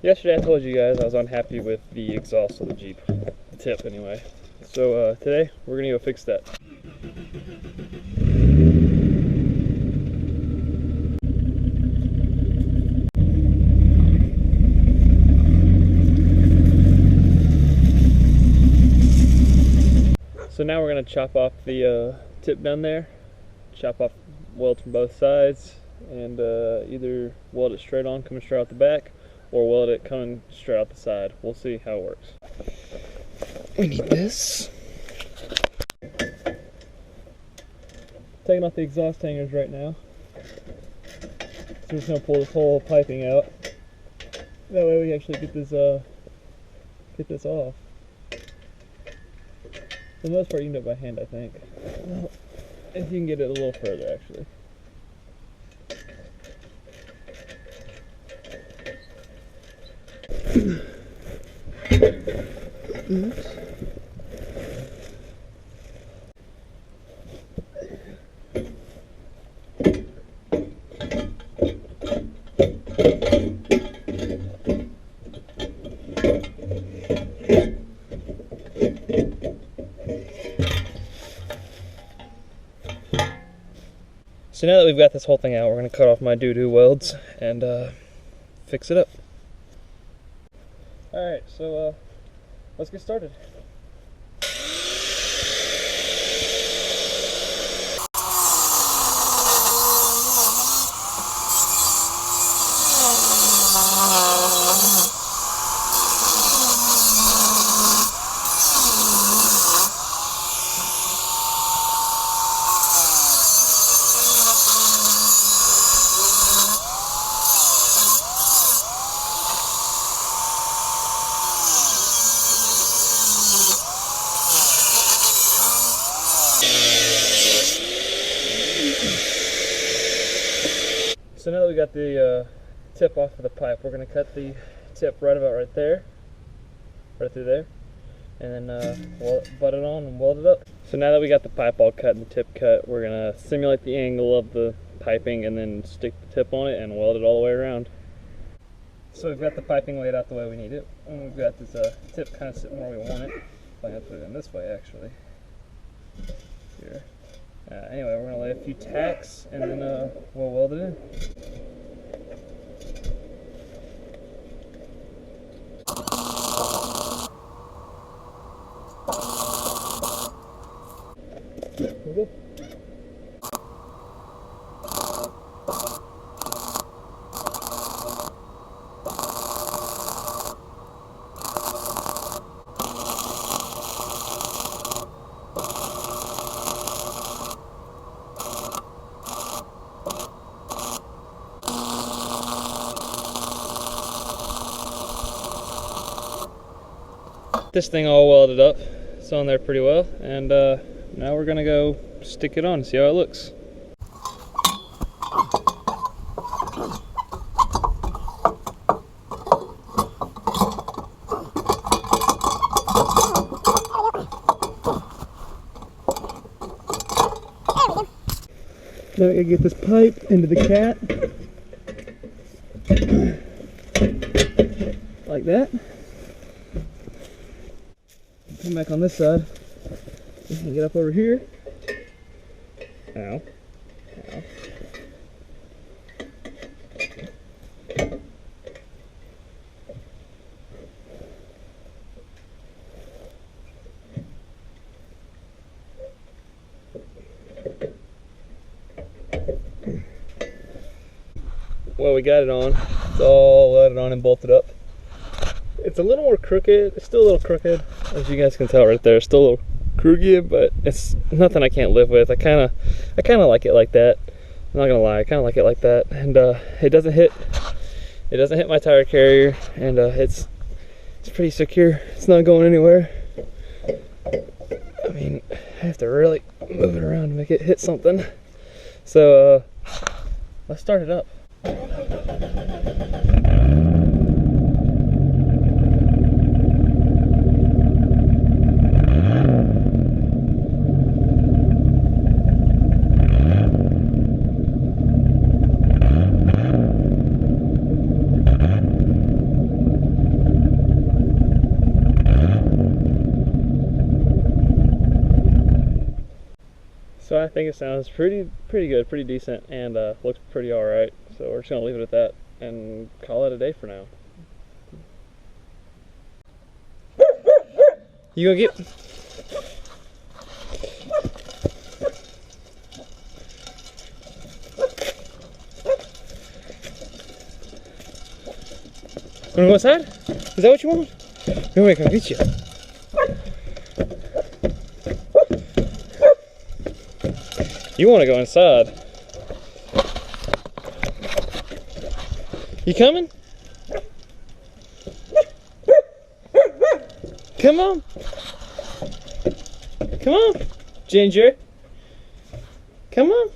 Yesterday I told you guys I was unhappy with the exhaust of the Jeep, the tip anyway. So today we're gonna go fix that. So now we're gonna chop off the tip down there, chop off welds from both sides, and either weld it straight on coming straight out the back, or weld it coming straight out the side. We'll see how it works. We need this. Taking off the exhaust hangers right now. So we're just gonna pull this whole piping out. That way we actually get this off. For the most part, you can do it by hand, I think. Well, if you can get it a little further, actually. Oops. So now that we've got this whole thing out, we're going to cut off my doo-doo welds and fix it up. Alright, so let's get started. So now that we got the tip off of the pipe, we're going to cut the tip right about right there, right through there, and then butt it on and weld it up. So now that we got the pipe all cut and the tip cut, we're going to simulate the angle of the piping and then stick the tip on it and weld it all the way around. So we've got the piping laid out the way we need it, and we've got this tip kind of sitting where we want it. I'm going to put it in this way actually. Here. Anyway, we're going to lay a few tacks and then we'll weld it in. We're good. This thing all welded up, it's on there pretty well, and now we're gonna go stick it on and see how it looks. Now we gotta get this pipe into the cat, like that. Come back on this side and get up over here. Ow. Ow. Well, we got it on. It's all welded on and bolted up. It's a little more crooked. It's still a little crooked, as you guys can tell right there. It's still a little crooked, but it's nothing I can't live with. I kind of like it like that. I'm not gonna lie, I kind of like it like that, and it doesn't hit my tire carrier, and it's pretty secure. It's not going anywhere. I mean, I have to really move it around to make it hit something. So let's start it up. I think it sounds pretty good, pretty decent, and looks pretty alright. So we're just gonna leave it at that and call it a day for now. You gonna get... Wanna go inside? Is that what you want? Come here, come get you. You wanna go inside? You coming? Come on. Come on, Ginger. Come on.